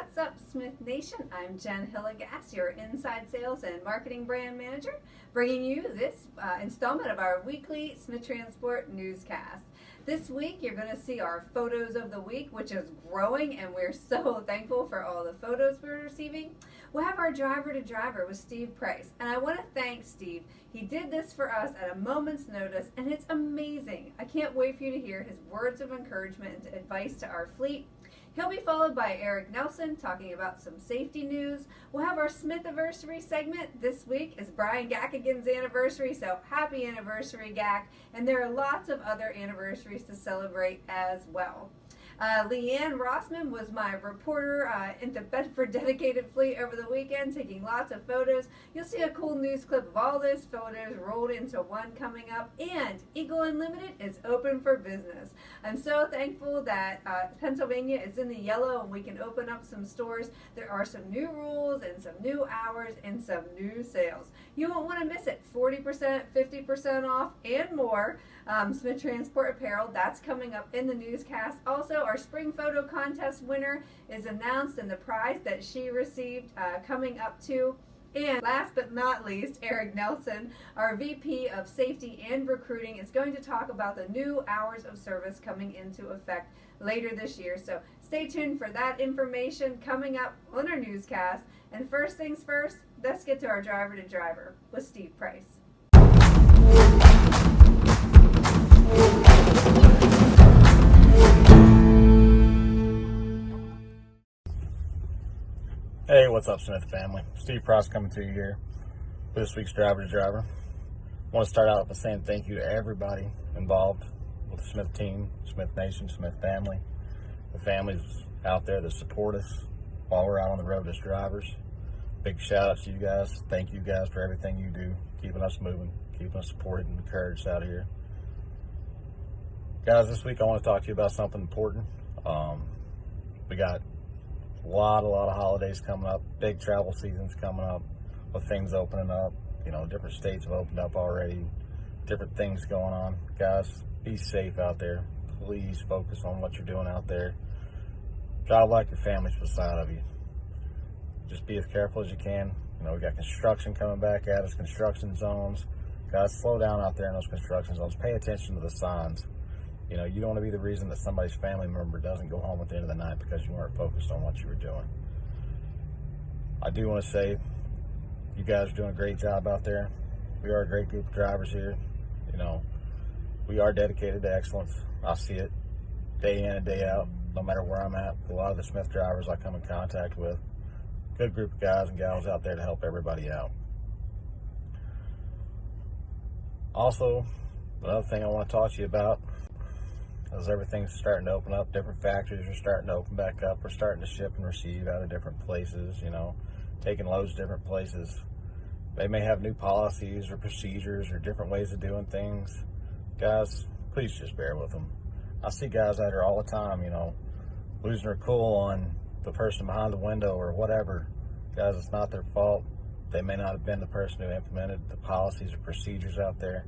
What's up, Smith Nation? I'm Jen Hillegas, your Inside Sales and Marketing Brand Manager, bringing you this installment of our weekly Smith Transport Newscast. This week, you're going to see our Photos of the Week, which is growing, and we're so thankful for all the photos we're receiving. We'll have our Driver to Driver with Steve Price, and I want to thank Steve. He did this for us at a moment's notice, and it's amazing. I can't wait for you to hear his words of encouragement and advice to our fleet. He'll be followed by Eric Nelson talking about some safety news. We'll have our Smith Anniversary segment. This week is Brian Gackigan's anniversary, so happy anniversary, Gack. And there are lots of other anniversaries to celebrate as well. Leanne Rossman was my reporter in the Bedford Dedicated Fleet over the weekend, taking lots of photos. You'll see a cool news clip of all those photos rolled into one coming up. And Eagle Unlimited is open for business. I'm so thankful that Pennsylvania is in the yellow and we can open up some stores. There are some new rules and some new hours and some new sales. You won't want to miss it. 40%, 50% off, and more. Smith Transport Apparel, that's coming up in the newscast. Also, our spring photo contest winner is announced and the prize that she received coming up too. And last but not least, Eric Nelson, our VP of Safety and Recruiting, is going to talk about the new hours of service coming into effect later this year. So stay tuned for that information coming up on our newscast. And first things first, let's get to our Driver to Driver with Steve Price. Hey, what's up, Smith family? Steve Price coming to you here for this week's Driver to Driver. I want to start out by saying thank you to everybody involved with the Smith team, Smith Nation, Smith family, the families out there that support us while we're out on the road as drivers. Big shout out to you guys. Thank you guys for everything you do, keeping us moving, keeping us supported and encouraged out here. Guys, this week I want to talk to you about something important. We got a lot of holidays coming up, big travel seasons coming up, with things opening up. You know, different states have opened up already, different things going on. Guys, be safe out there. Please focus on what you're doing out there. Drive like your family's beside of you. Just be as careful as you can. You know, we got construction coming back at us, construction zones. Guys, slow down out there in those construction zones. Pay attention to the signs. You know, you don't want to be the reason that somebody's family member doesn't go home at the end of the night because you weren't focused on what you were doing. I do want to say you guys are doing a great job out there. We are a great group of drivers here. You know, we are dedicated to excellence. I see it day in and day out, no matter where I'm at. A lot of the Smith drivers I come in contact with. Good group of guys and gals out there to help everybody out. Also, another thing I want to talk to you about, as everything's starting to open up, different factories are starting to open back up. We're starting to ship and receive out of different places, you know, taking loads to different places. They may have new policies or procedures or different ways of doing things. Guys, please just bear with them. I see guys out here all the time, you know, losing their cool on the person behind the window or whatever. Guys, it's not their fault. They may not have been the person who implemented the policies or procedures out there.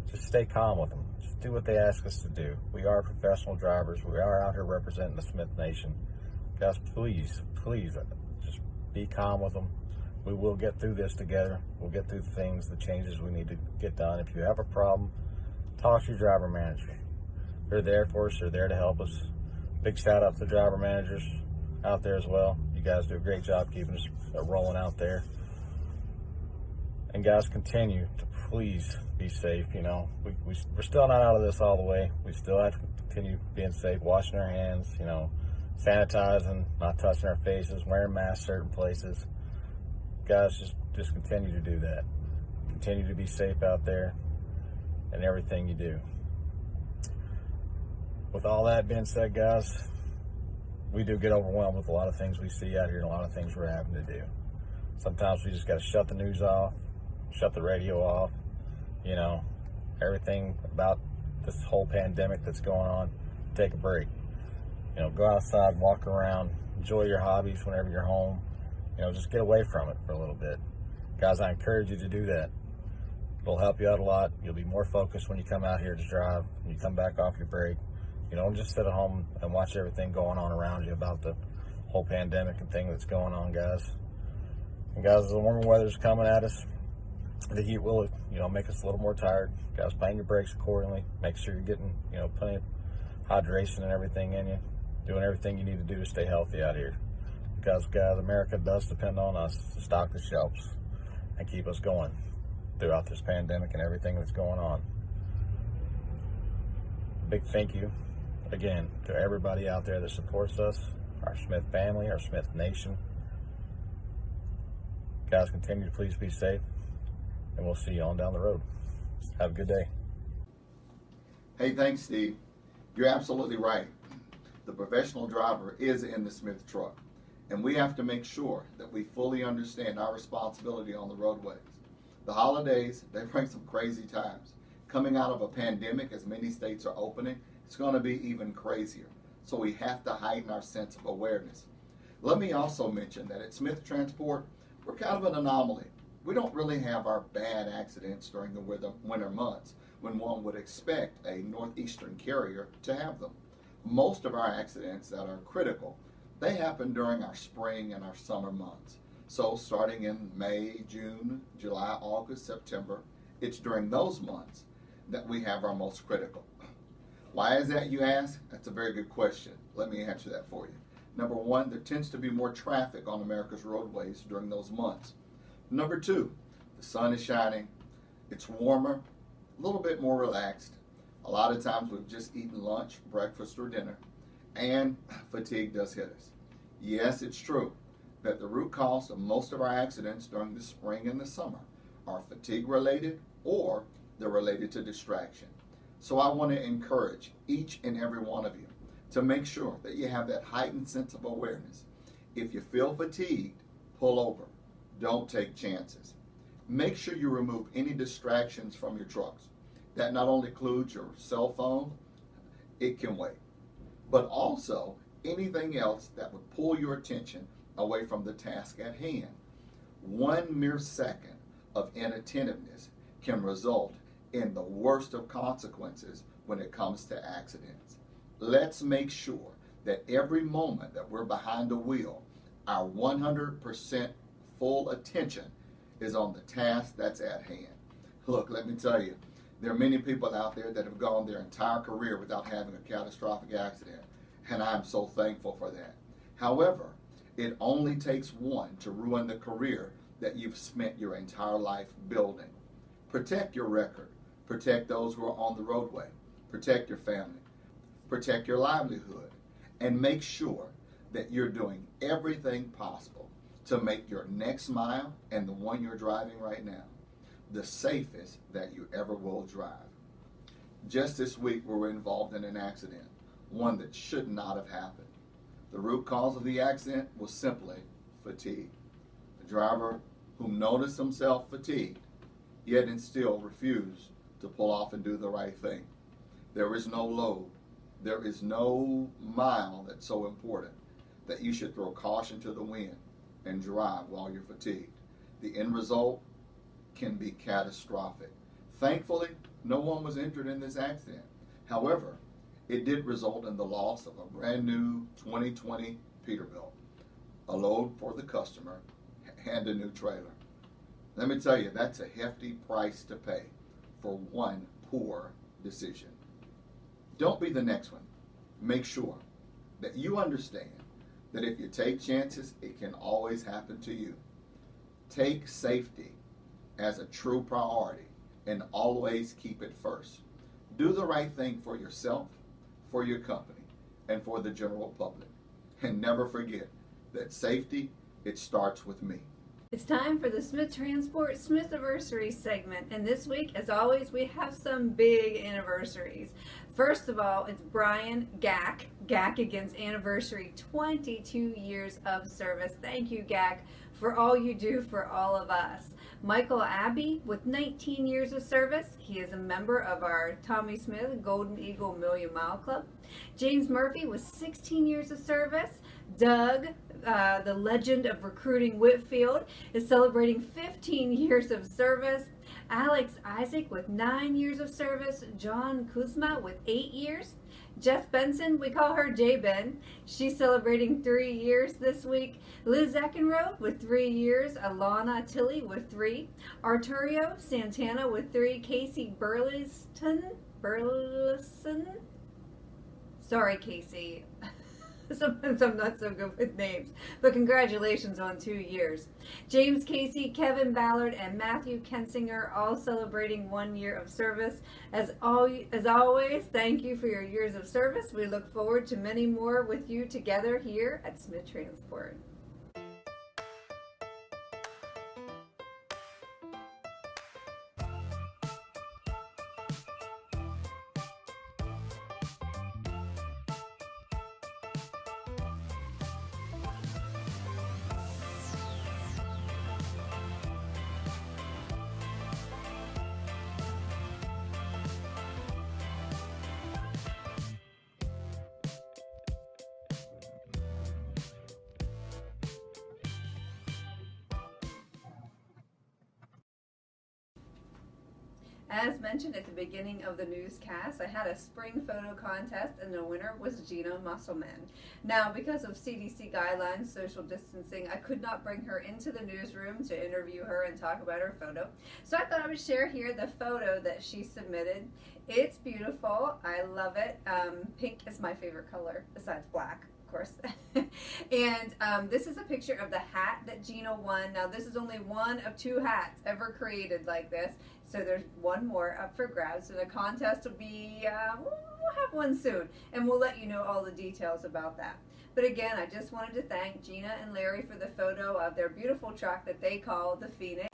Just stay calm with them. Just do what they ask us to do. We are professional drivers. We are out here representing the Smith Nation. Guys, please, just be calm with them. We will get through this together. We'll get through the things, the changes we need to get done. If you have a problem, talk to your driver manager. They're there for us. They're there to help us. Big shout out to the driver managers out there as well. You guys do a great job keeping us rolling out there. And guys, continue to please be safe. You know, we're still not out of this all the way. We still have to continue being safe, washing our hands, you know, sanitizing, not touching our faces, wearing masks certain places. Guys, just continue to do that. Continue to be safe out there in everything you do. With all that being said, guys, we do get overwhelmed with a lot of things we see out here and a lot of things we're having to do. Sometimes we just got to shut the news off, shut the radio off, you know, everything about this whole pandemic that's going on, take a break. You know, go outside, walk around, enjoy your hobbies whenever you're home. You know, just get away from it for a little bit. Guys, I encourage you to do that. It'll help you out a lot. You'll be more focused when you come out here to drive, when you come back off your break. You know, don't just sit at home and watch everything going on around you about the whole pandemic and thing that's going on, guys. And guys, the warmer weather's coming at us. The heat will, make us a little more tired. Guys, plan your brakes accordingly. Make sure you're getting, plenty of hydration and everything in you. Doing everything you need to do to stay healthy out here. Because, guys, America does depend on us to stock the shelves and keep us going throughout this pandemic and everything that's going on. A big thank you, again, to everybody out there that supports us, our Smith family, our Smith Nation. Guys, continue to please be safe, and we'll see you on down the road. Have a good day. Hey, thanks, Steve. You're absolutely right. The professional driver is in the Smith truck, and we have to make sure that we fully understand our responsibility on the roadways. The holidays, they bring some crazy times. Coming out of a pandemic, as many states are opening, it's going to be even crazier. So we have to heighten our sense of awareness. Let me also mention that at Smith Transport, we're kind of an anomaly. We don't really have our bad accidents during the winter months when one would expect a northeastern carrier to have them. Most of our accidents that are critical, they happen during our spring and our summer months. So starting in May, June, July, August, September, it's during those months that we have our most critical. Why is that, you ask? That's a very good question. Let me answer that for you. Number one, there tends to be more traffic on America's roadways during those months. Number two, the sun is shining, it's warmer, a little bit more relaxed. A lot of times we've just eaten lunch, breakfast, or dinner, and fatigue does hit us. Yes, it's true that the root cause of most of our accidents during the spring and the summer are fatigue related or they're related to distraction. So I want to encourage each and every one of you to make sure that you have that heightened sense of awareness. If you feel fatigued, pull over. Don't take chances. Make sure you remove any distractions from your trucks. That not only includes your cell phone, it can wait, but also anything else that would pull your attention away from the task at hand. One mere second of inattentiveness can result in the worst of consequences when it comes to accidents. Let's make sure that every moment that we're behind the wheel, our 100% full attention is on the task that's at hand. Look, let me tell you, there are many people out there that have gone their entire career without having a catastrophic accident, and I'm so thankful for that. However, it only takes one to ruin the career that you've spent your entire life building. Protect your record. Protect those who are on the roadway. Protect your family. Protect your livelihood. And make sure that you're doing everything possible to make your next mile and the one you're driving right now the safest that you ever will drive. Just this week we were involved in an accident, one that should not have happened. The root cause of the accident was simply fatigue. The driver who noticed himself fatigued, yet and still refused to pull off and do the right thing. There is no load. There is no mile that's so important that you should throw caution to the wind and drive while you're fatigued. The end result can be catastrophic. Thankfully, no one was injured in this accident. However, it did result in the loss of a brand new 2020 Peterbilt, a load for the customer, and a new trailer. Let me tell you, that's a hefty price to pay for one poor decision. Don't be the next one. Make sure that you understand that if you take chances, it can always happen to you. Take safety as a true priority and always keep it first. Do the right thing for yourself, for your company, and for the general public. And never forget that safety, it starts with me. It's time for the Smith Transport Anniversaries segment, and this week, as always, we have some big anniversaries. First of all, it's Brian Gack against Anniversary, 22 years of service. Thank you, Gack, for all you do for all of us. Michael Abbey with 19 years of service. He is a member of our Tommy Smith Golden Eagle Million Mile Club. James Murphy with 16 years of service. Doug, the legend of recruiting Whitfield, is celebrating 15 years of service. Alex Isaac with 9 years of service. John Kuzma with 8 years. Jess Benson, we call her J-Ben. She's celebrating 3 years this week. Liz Eckenrode with 3 years. Alana Tilley with 3. Arturio Santana with 3. Casey Burleson. Sorry, Casey. Sometimes I'm not so good with names, but congratulations on 2 years. James Casey, Kevin Ballard, and Matthew Kensinger all celebrating 1 year of service. As always, thank you for your years of service. We look forward to many more with you together here at Smith Transport. As mentioned at the beginning of the newscast, I had a spring photo contest and the winner was Gina Musselman. Now, because of CDC guidelines, social distancing, I could not bring her into the newsroom to interview her and talk about her photo. So I thought I would share here the photo that she submitted. It's beautiful. I love it. Pink is my favorite color besides black. Course. And this is a picture of the hat that Gina won. Now this is only one of 2 hats ever created like this, so there's one more up for grabs, and the contest will be we'll have one soon, and we'll let you know all the details about that. But again, I just wanted to thank Gina and Larry for the photo of their beautiful truck that they call the Phoenix.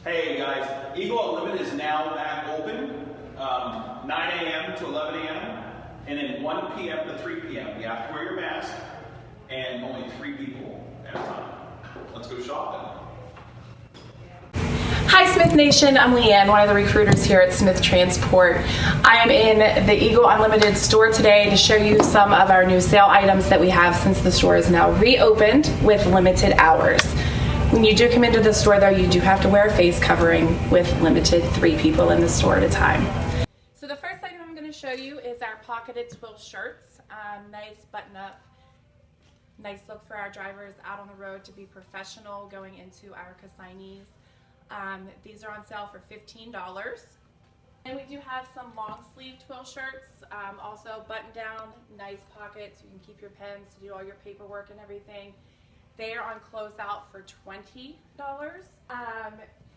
Hey guys, Eagle Unlimited is now back open, 9 a.m. to 11 a.m. and then 1 p.m. to 3 p.m. You have to wear your mask and only 3 people at a time. Let's go shopping. Hi Smith Nation, I'm Leanne, one of the recruiters here at Smith Transport. I am in the Eagle Unlimited store today to show you some of our new sale items that we have since the store is now reopened with limited hours. When you do come into the store though, you do have to wear a face covering with limited 3 people in the store at a time. So the first item I'm going to show you is our pocketed twill shirts. Nice button up, nice look for our drivers out on the road to be professional going into our consignees. These are on sale for $15. And we do have some long sleeve twill shirts, also button down, nice pockets. You can keep your pens to do all your paperwork and everything. They are on closeout for $20.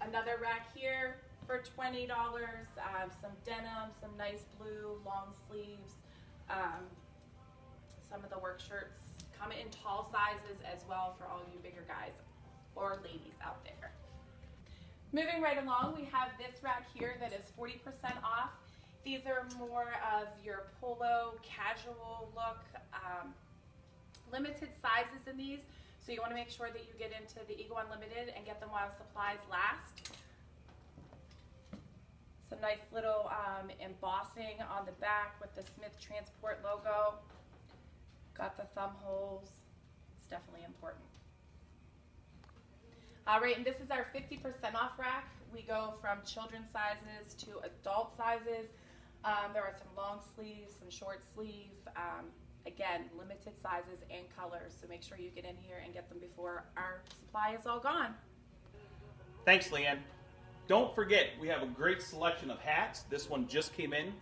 Another rack here for $20. Some denim, some nice blue long sleeves. Some of the work shirts come in tall sizes as well for all you bigger guys or ladies out there. Moving right along, we have this rack here that is 40% off. These are more of your polo, casual look, limited sizes in these. So you want to make sure that you get into the Eagle Unlimited and get them while supplies last. Some nice little embossing on the back with the Smith Transport logo. Got the thumb holes. It's definitely important. All right, and this is our 50% off rack. We go from children's sizes to adult sizes. There are some long sleeves, some short sleeve. Again, limited sizes and colors, so make sure you get in here and get them before our supply is all gone. Thanks, Leanne. Don't forget, we have a great selection of hats. This one just came in,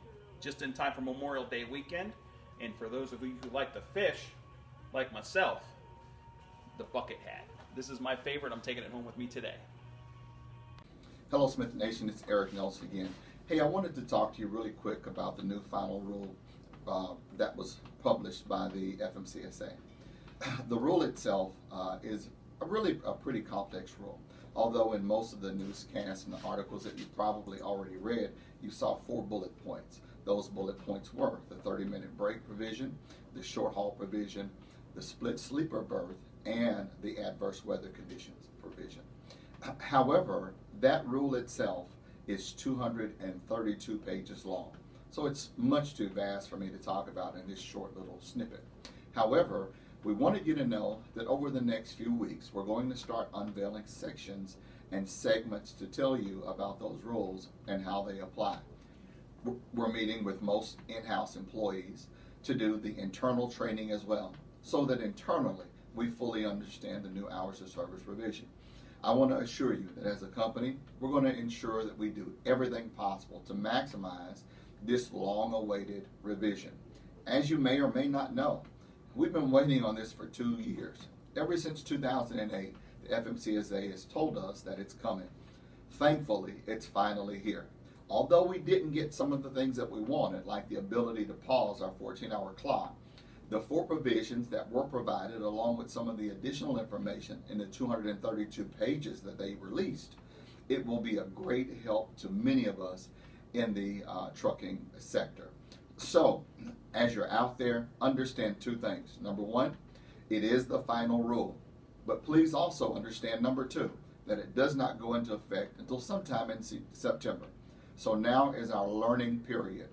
just in time for Memorial Day weekend. And for those of you who like to fish, like myself, the bucket hat. This is my favorite. I'm taking it home with me today. Hello, Smith Nation. It's Eric Nelson again. Hey, I wanted to talk to you really quick about the new final rule that was published by the FMCSA. The rule itself is a pretty complex rule. Although in most of the newscasts and the articles that you probably already read, you saw 4 bullet points. Those bullet points were the 30-minute break provision, the short haul provision, the split sleeper berth, and the adverse weather conditions provision. However, that rule itself is 232 pages long. So it's much too vast for me to talk about in this short little snippet. However, we wanted you to know that over the next few weeks, we're going to start unveiling sections and segments to tell you about those rules and how they apply. We're meeting with most in-house employees to do the internal training as well, so that internally we fully understand the new hours of service revision. I want to assure you that as a company, we're going to ensure that we do everything possible to maximize this long-awaited revision. As you may or may not know, we've been waiting on this for 2 years. Ever since 2008, the FMCSA has told us that it's coming. Thankfully, it's finally here. Although we didn't get some of the things that we wanted, like the ability to pause our 14-hour clock, the 4 provisions that were provided, along with some of the additional information in the 232 pages that they released, it will be a great help to many of us in the trucking sector. So, as you're out there, understand 2 things. Number 1, it is the final rule. But please also understand, number 2, that it does not go into effect until sometime in September. So now is our learning period.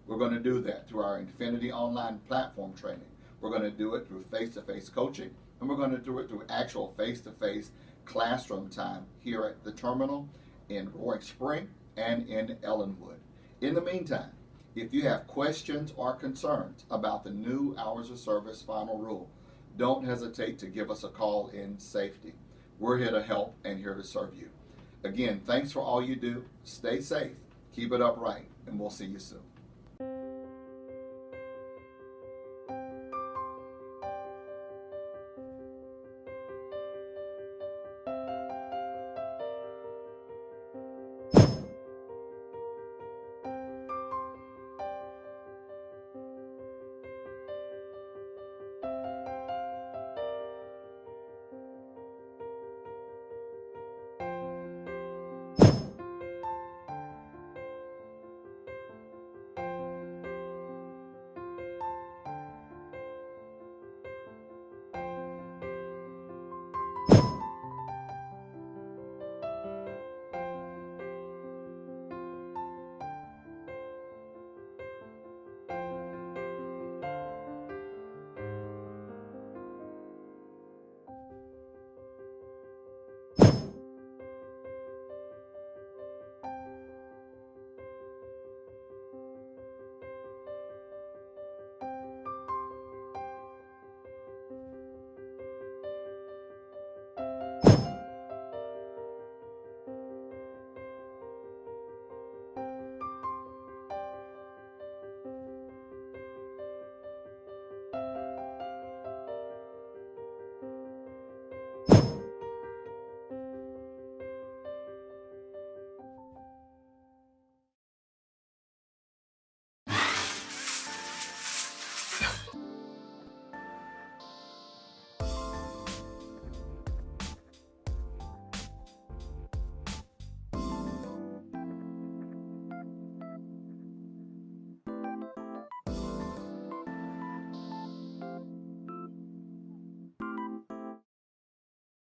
We're going to do that through our Infinity Online platform training. We're going to do it through face-to-face coaching, and we're going to do it through actual face-to-face classroom time here at the terminal in Roaring Spring and in Ellenwood. In the meantime, if you have questions or concerns about the new hours of service final rule, don't hesitate to give us a call in safety. We're here to help and here to serve you. Again, thanks for all you do. Stay safe, keep it upright, and we'll see you soon.